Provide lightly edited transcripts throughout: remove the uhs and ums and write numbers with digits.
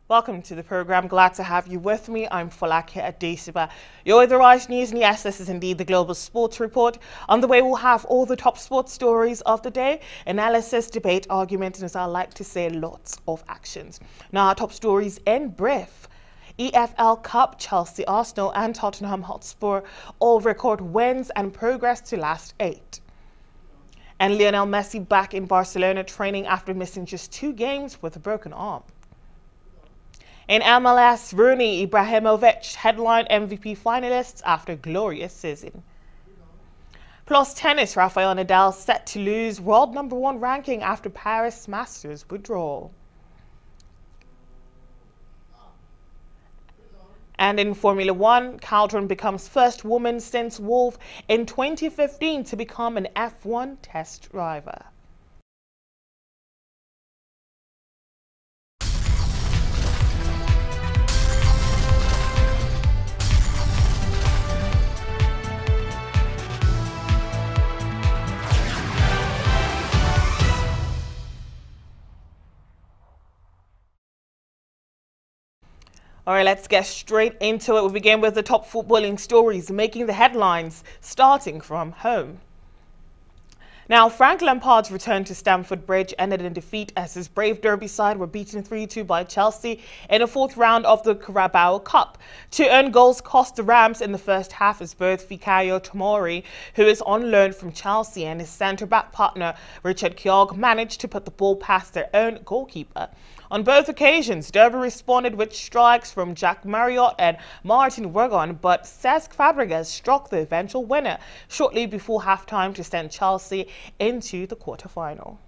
Welcome to the program. Glad to have you with me. I'm Folake Adesugba. You're with the Riot News, and yes, this is indeed the Global Sports Report. On the way, we'll have all the top sports stories of the day, analysis, debate, argument, and as I like to say, lots of actions. Now, our top stories in brief. EFL Cup, Chelsea, Arsenal, and Tottenham Hotspur all record wins and progress to last 8. And Lionel Messi back in Barcelona training after missing just 2 games with a broken arm. In MLS, Rooney Ibrahimovic headline MVP finalists after glorious season. Plus tennis, Rafael Nadal set to lose world #1 ranking after Paris Masters withdrawal. And in Formula 1, Calderon becomes first woman since Wolff in 2015 to become an F1 test driver. All right, let's get straight into it. We begin with the top footballing stories making the headlines, starting from home. Now, Frank Lampard's return to Stamford Bridge ended in defeat as his Brave Derby side were beaten 3-2 by Chelsea in the 4th round of the Carabao Cup. 2 earned goals cost the Rams in the first half as both Fikayo Tomori, who is on loan from Chelsea, and his centre-back partner Richard Keogh managed to put the ball past their own goalkeeper. On both occasions, Derby responded with strikes from Jack Marriott and Martin Wigan, but Cesc Fabregas struck the eventual winner shortly before halftime to send Chelsea into the quarterfinal.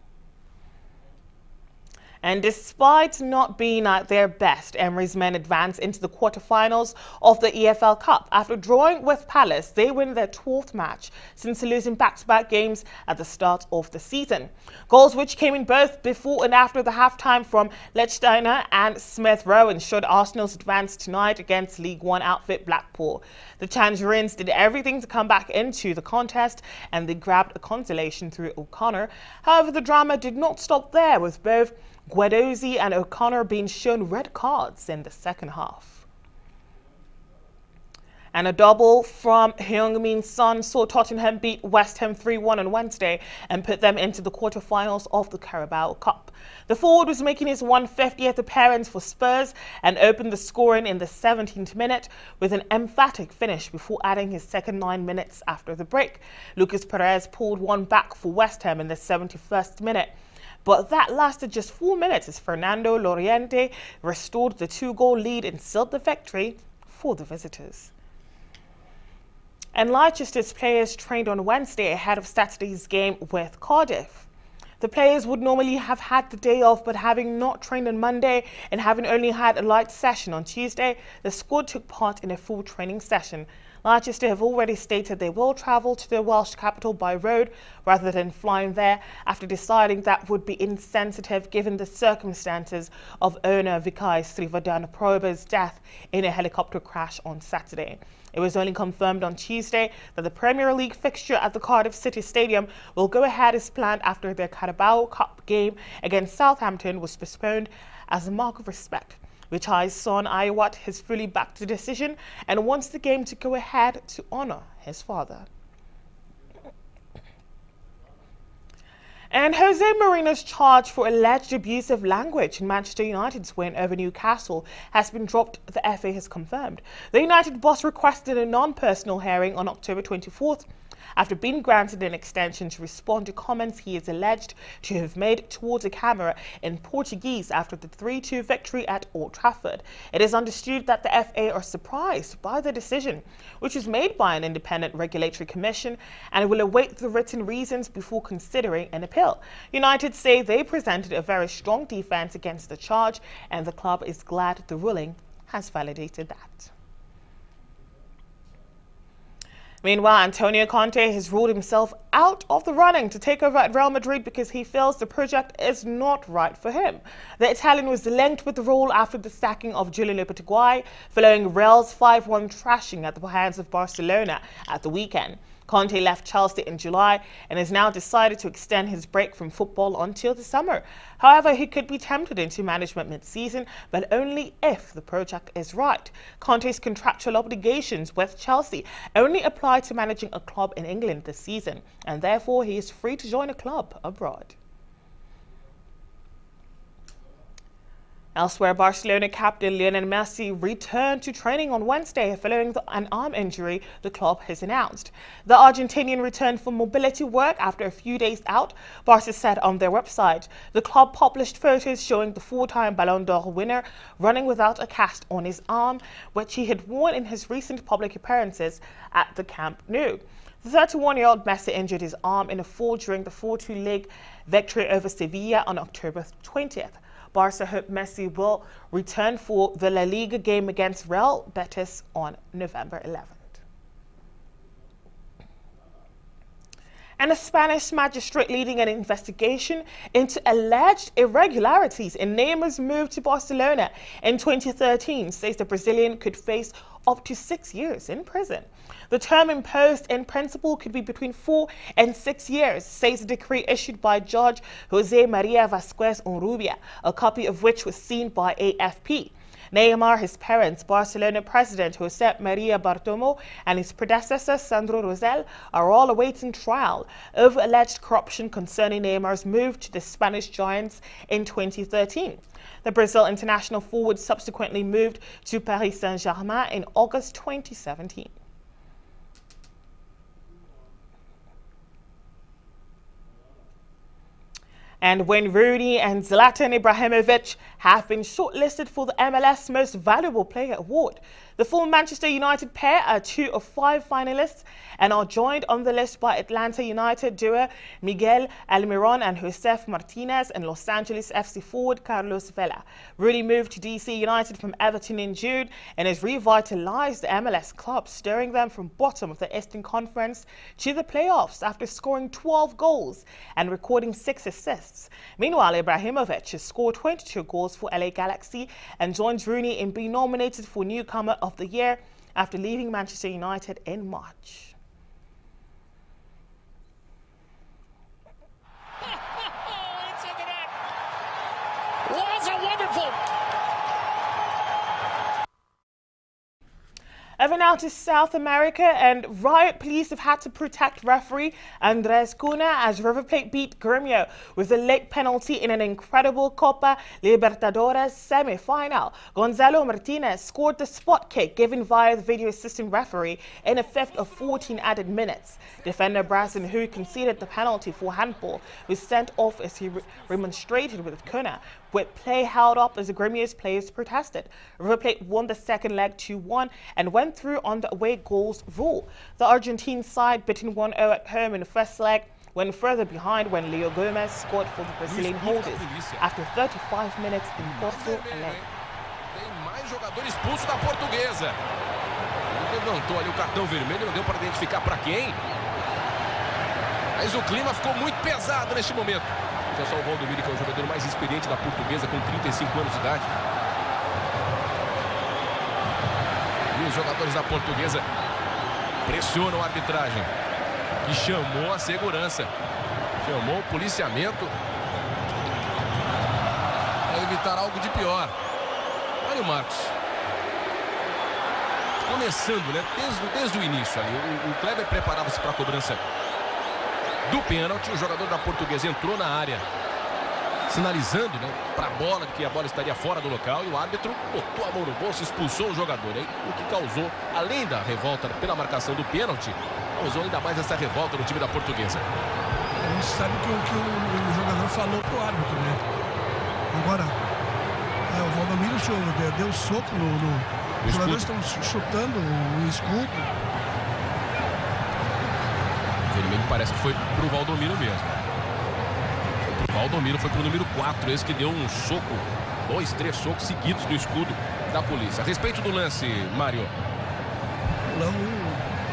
And despite not being at their best, Emery's men advance into the quarterfinals of the EFL Cup. After drawing with Palace, they win their 12th match since losing back-to-back games at the start of the season. Goals which came in both before and after the halftime from Lichtsteiner and Smith Rowe ensured Arsenal's advance tonight against League One outfit Blackpool. The Tangerines did everything to come back into the contest, and they grabbed a consolation through O'Connor. However, the drama did not stop there, with both Guendouzi and O'Connor being shown red cards in the second half. And a double from Heung-min Son saw Tottenham beat West Ham 3-1 on Wednesday and put them into the quarterfinals of the Carabao Cup. The forward was making his 150th appearance for Spurs and opened the scoring in the 17th minute with an emphatic finish before adding his second 9 minutes after the break. Lucas Perez pulled one back for West Ham in the 71st minute. But that lasted just 4 minutes as Fernando Llorente restored the 2-goal lead and sealed the victory for the visitors. And Leicester's players trained on Wednesday ahead of Saturday's game with Cardiff. The players would normally have had the day off, but having not trained on Monday and having only had a light session on Tuesday, the squad took part in a full training session. Leicester have already stated they will travel to the Welsh capital by road rather than flying there, after deciding that would be insensitive given the circumstances of owner Vikai Srivadhanaprabha's death in a helicopter crash on Saturday. It was only confirmed on Tuesday that the Premier League fixture at the Cardiff City Stadium will go ahead as planned after their Carabao Cup game against Southampton was postponed as a mark of respect. Vichai's son Ayawat has fully backed the decision and wants the game to go ahead to honour his father. And Jose Mourinho's charge for alleged abusive language in Manchester United's win over Newcastle has been dropped, the FA has confirmed. The United boss requested a non-personal hearing on October 24th after being granted an extension to respond to comments he is alleged to have made towards a camera in Portuguese after the 3-2 victory at Old Trafford. It is understood that the FA are surprised by the decision, which was made by an independent regulatory commission, and will await the written reasons before considering an appeal. United say they presented a very strong defense against the charge, and the club is glad the ruling has validated that. Meanwhile, Antonio Conte has ruled himself out of the running to take over at Real Madrid because he feels the project is not right for him. The Italian was linked with the role after the sacking of Julian Lopetegui following Real's 5-1 thrashing at the hands of Barcelona at the weekend. Conte left Chelsea in July and has now decided to extend his break from football until the summer. However, he could be tempted into management mid-season, but only if the project is right. Conte's contractual obligations with Chelsea only apply to managing a club in England this season, and therefore he is free to join a club abroad. Elsewhere, Barcelona captain Lionel Messi returned to training on Wednesday following an arm injury the club has announced. The Argentinian returned for mobility work after a few days out, Barca said on their website. The club published photos showing the four-time Ballon d'Or winner running without a cast on his arm, which he had worn in his recent public appearances at the Camp Nou. The 31-year-old Messi injured his arm in a fall during the 4-2 league victory over Sevilla on October 20th. Barca hope Messi will return for the La Liga game against Real Betis on November 11th. And a Spanish magistrate leading an investigation into alleged irregularities in Neymar's move to Barcelona in 2013 says the Brazilian could face up to 6 years in prison. The term imposed in principle could be between 4 and 6 years, says a decree issued by Judge Jose Maria Vasquez Onrubia, a copy of which was seen by AFP. Neymar, his parents, Barcelona president Josep Maria Bartomeu, and his predecessor Sandro Rosell are all awaiting trial over alleged corruption concerning Neymar's move to the Spanish giants in 2013. The Brazil international forward subsequently moved to Paris Saint-Germain in August 2017. And Wayne Rooney and Zlatan Ibrahimovic have been shortlisted for the MLS Most Valuable Player Award. The full Manchester United pair are 2 of 5 finalists and are joined on the list by Atlanta United duo Miguel Almiron and Josef Martinez and Los Angeles FC forward Carlos Vela. Rooney moved to DC United from Everton in June and has revitalized the MLS club, steering them from bottom of the Eastern Conference to the playoffs after scoring 12 goals and recording 6 assists. Meanwhile, Ibrahimovic has scored 22 goals for LA Galaxy and joins Rooney in being nominated for Newcomer of the Year after leaving Manchester United in March. It's in the net. Was a wonderful. Over now to South America, and Riot police have had to protect referee Andres Cunha as River Plate beat Gremio with a late penalty in an incredible Copa Libertadores semi-final. Gonzalo Martinez scored the spot kick given via the video assistant referee in a fifth of 14 added minutes. Defender Brazen, who conceded the penalty for handball, was sent off as he remonstrated with Cunha, with play held up as the Gremio's players protested. River Plate won the second leg 2-1 and went through on the away goals rule. The Argentine side beaten 1-0 at home in the first leg, went further behind when Leo Gomez scored for the Brazilian holders after 35 minutes in Porto Alegre. Tem mais jogador expulso da Portuguesa. Levantou ali o cartão vermelho, não deu para identificar para quem. Mas o clima ficou muito pesado neste momento. É só o Valdomiro, que é o jogador mais experiente da Portuguesa, com 35 anos de idade. E os jogadores da Portuguesa pressionam a arbitragem, que chamou a segurança, chamou o policiamento para evitar algo de pior. Olha o Marcos. Começando, né? Desde o início ali. O Kleber preparava-se para a cobrança do pênalti. O jogador da Portuguesa entrou na área, sinalizando, né, para a bola, que a bola estaria fora do local, e o árbitro botou a mão no bolso e expulsou o jogador, hein? O que causou, além da revolta pela marcação do pênalti, causou ainda mais essa revolta no time da Portuguesa. A gente sabe que o jogador falou pro árbitro, né? Agora, o Valdomiro deu soco os jogadores estão chutando o escudo. O vermelho parece que foi pro Valdomiro mesmo. O Valdomiro foi pro número 4, esse que deu um soco, 2, 3 socos seguidos no escudo da polícia. A respeito do lance, Mário.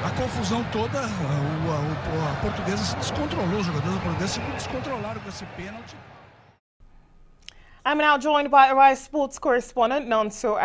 A confusão toda, a Portuguesa se descontrolou, os jogadores da Portuguesa se descontrolaram com esse pênalti. I'm now joined by Arise Sports correspondent Nonso.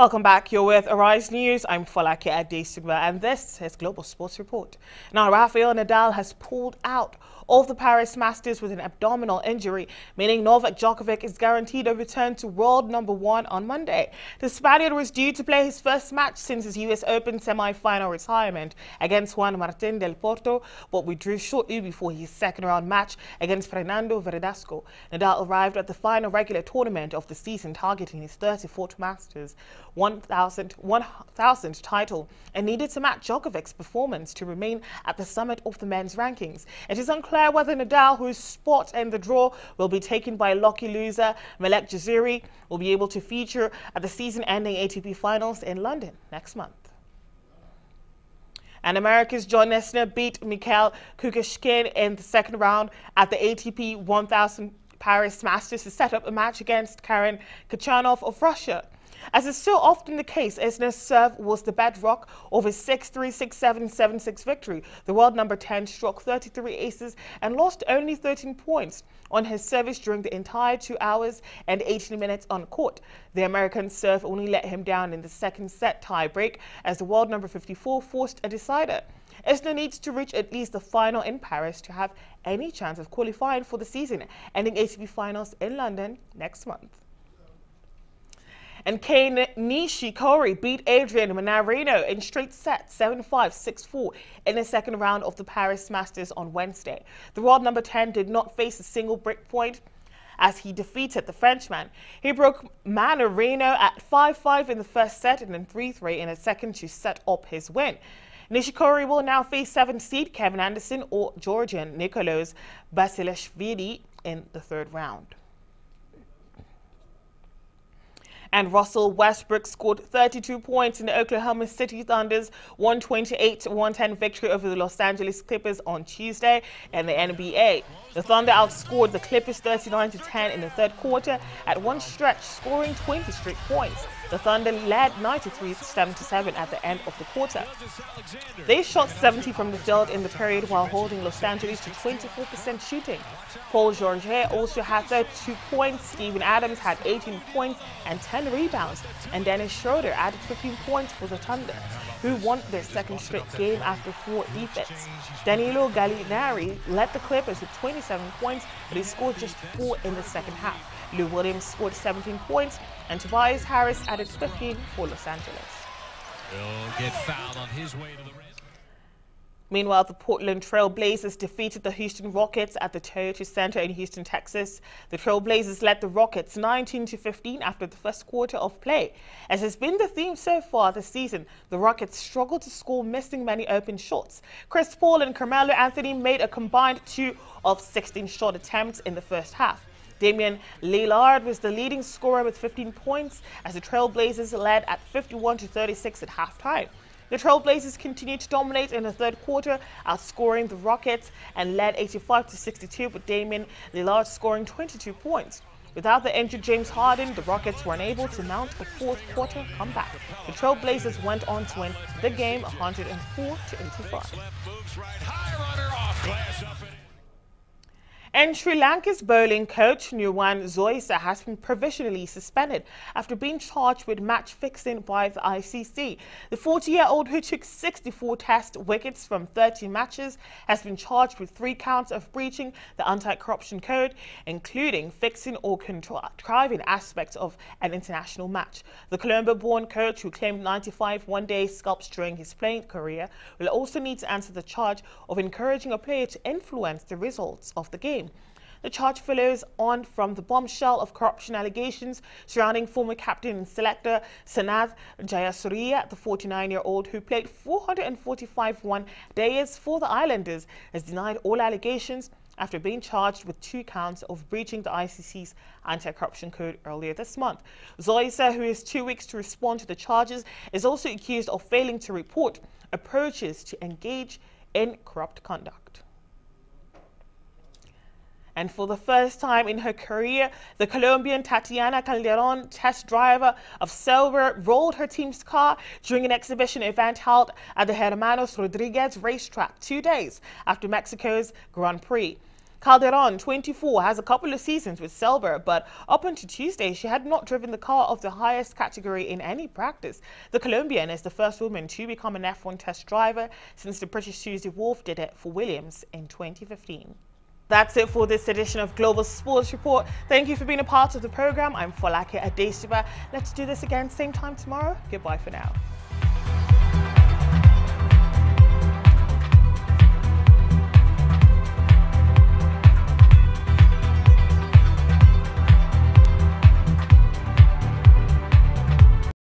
Welcome back. You're with Arise News. I'm Folake Adesugba, and this is Global Sports Report. Now, Rafael Nadal has pulled out of the Paris Masters with an abdominal injury, meaning Novak Djokovic is guaranteed a return to world number 1 on Monday. The Spaniard was due to play his first match since his US Open semi-final retirement against Juan Martín del Potro, but withdrew shortly before his second-round match against Fernando Verdasco. Nadal arrived at the final regular tournament of the season, targeting his 34th Masters 1000th title, and needed to match Djokovic's performance to remain at the summit of the men's rankings. It is unclear whether Nadal, whose spot in the draw will be taken by lucky loser Malek Jaziri, will be able to feature at the season-ending ATP Finals in London next month. And America's John Isner beat Mikhail Kukushkin in the second round at the ATP 1000 Paris Masters to set up a match against Karen Khachanov of Russia. As is so often the case, Isner's serve was the bedrock of his 6-3, 6-7, 7-6 victory. The world number 10 struck 33 aces and lost only 13 points on his service during the entire 2 hours and 18 minutes on court. The American serve only let him down in the second set tie-break as the world number 54 forced a decider. Isner needs to reach at least the final in Paris to have any chance of qualifying for the season-ending ATP Finals in London next month. And Kei Nishikori beat Adrian Manarino in straight sets 7-5, 6-4 in the second round of the Paris Masters on Wednesday. The world number 10 did not face a single break point as he defeated the Frenchman. He broke Manarino at 5-5 in the first set and then 3-3 in the second to set up his win. Nishikori will now face 7th seed Kevin Anderson or Georgian Nikoloz Basilashvili in the third round. And Russell Westbrook scored 32 points in the Oklahoma City Thunder's 128-110 victory over the Los Angeles Clippers on Tuesday in the NBA. The Thunder outscored the Clippers 39-10 in the third quarter at one stretch, scoring 20 straight points. The Thunder led 93-7 at the end of the quarter. They shot 70 from the field in the period while holding Los Angeles to 24% shooting. Paul George also had 32 points, Steven Adams had 18 points and 10 rebounds, and Dennis Schroeder added 15 points for the Thunder, who won their second straight game after 4 defeats. Danilo Gallinari led the Clippers with 27 points, but he scored just 4 in the second half. Lou Williams scored 17 points, and Tobias Harris added 15 for Los Angeles. He'll get fouled on his way to the rim. Meanwhile, the Portland Trail Blazers defeated the Houston Rockets at the Toyota Center in Houston, Texas. The Trail Blazers led the Rockets 19-15 after the first quarter of play. As has been the theme so far this season, the Rockets struggled to score, missing many open shots. Chris Paul and Carmelo Anthony made a combined 2 of 16 shot attempts in the first half. Damian Lillard was the leading scorer with 15 points as the Trail Blazers led at 51-36 at halftime. The Trail Blazers continued to dominate in the third quarter, outscoring the Rockets and led 85-62, with Damian Lillard scoring 22 points. Without the injured James Harden, the Rockets were unable to mount a fourth quarter comeback. The Trail Blazers went on to win the game 104-85. And Sri Lanka's bowling coach Nuwan Zoysa has been provisionally suspended after being charged with match fixing by the ICC. The 40-year-old, who took 64 test wickets from 30 matches, has been charged with 3 counts of breaching the anti-corruption code, including fixing or contriving aspects of an international match. The Colombo-born coach, who claimed 95 one-day scalps during his playing career, will also need to answer the charge of encouraging a player to influence the results of the game. The charge follows on from the bombshell of corruption allegations surrounding former captain and selector Sanath Jayasuriya. The 49-year-old, who played 445 one-days for the Islanders, has denied all allegations after being charged with 2 counts of breaching the ICC's anti-corruption code earlier this month. Zoysa, who has 2 weeks to respond to the charges, is also accused of failing to report approaches to engage in corrupt conduct. And for the first time in her career, the Colombian Tatiana Calderon, test driver of Silver, rolled her team's car during an exhibition event held at the Hermanos Rodriguez racetrack 2 days after Mexico's Grand Prix. Calderon, 24, has a couple of seasons with Selber, but up until Tuesday, she had not driven the car of the highest category in any practice. The Colombian is the first woman to become an F1 test driver since the British Susie Wolff did it for Williams in 2015. That's it for this edition of Global Sports Report. Thank you for being a part of the program. I'm Folake Adesugba. Let's do this again same time tomorrow. Goodbye for now.